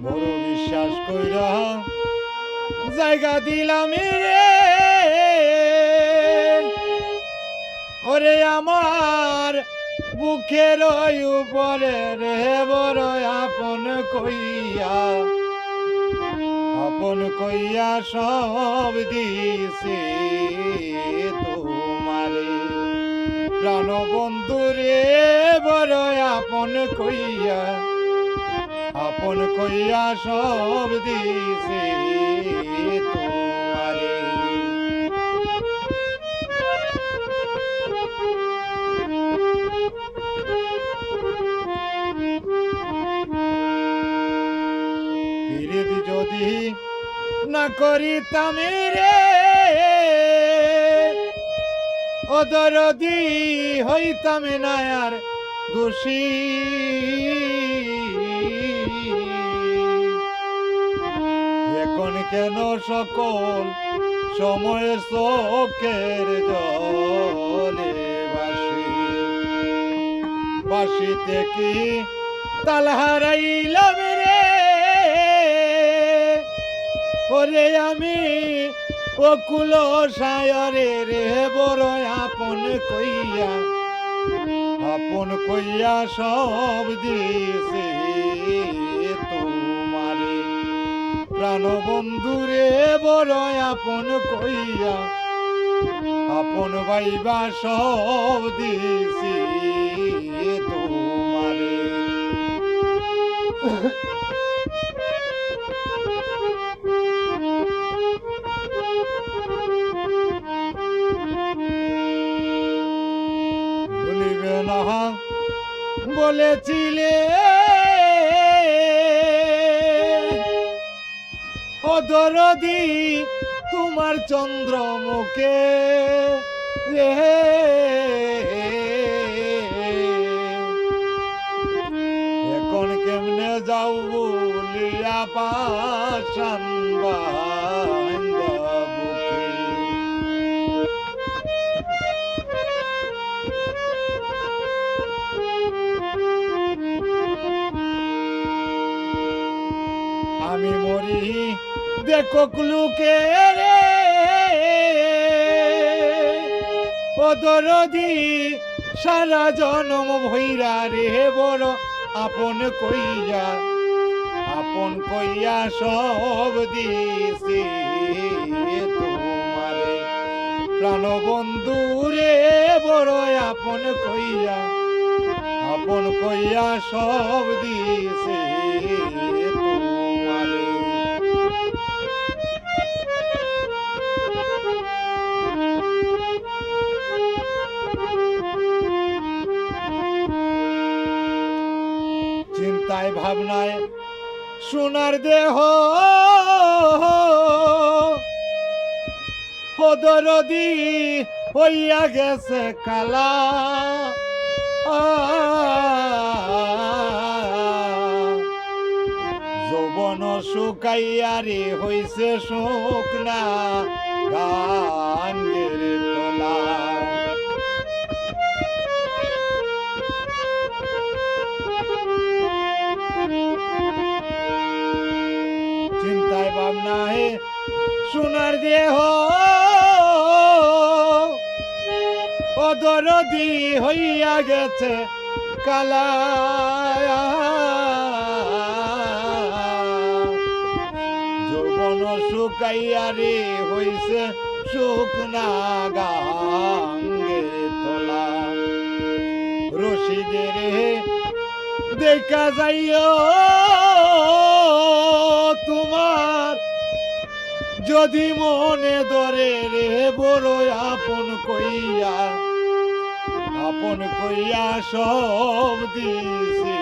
বড় বিশ্বাস কইরা জায়গা দিলাম রে, ওরে আমার বুকের উপরে রে বড় আপন কইয়া সব দিছে তোমারে প্রাণ বন্ধু রে বড় আপন কইয়া সব দিছে তোমারে। পীড়িত যদি না করিতাম রে, ও দরদি হইতাম না আর দোষী। এখন কেন সকল সময় চোখের জলে বাসিতে কি তাল হারাইলাম রে, ওরে আমি অকুল সায়রে রে বড় আপন কইয়া সব দিছে তোমারে প্রাণ বন্ধু রে বড় আপন ভাইবা সব দিছি তোমারে। ভুলিবে না বলেছিলে ও দরদি তোমার চন্দ্রমুখে এখন কেমনে যাও বলিয়া পাশান বুকে আমি মরি দেখো কুলুকে রে, ও দরদি সারা জনম ভৈরা রে বড় আপন কইয়া সব দিছি তোমারে প্রাণ বন্ধু রে বড় আপন কইয়া সব দিছি তোমারে। চিন্তায় ভাবনায় সোনার দেহ ও দরদি হইয়া গেছে কালা, যৌবন শুকাইয়া রে হইছে শুকনা গাঙ্গের তোলা। চিন্তায় ভাবনায় সোনার দেহ ও দরদি হইয়া গেছে কালা, যৌবন শুকাইয়া রে হইছে শুকনা গাঙ্গের তোলা। রশিদের দেখা যাইও তোমার যদি মনে ধরে রে বড় আপন কইয়া সব দিছি।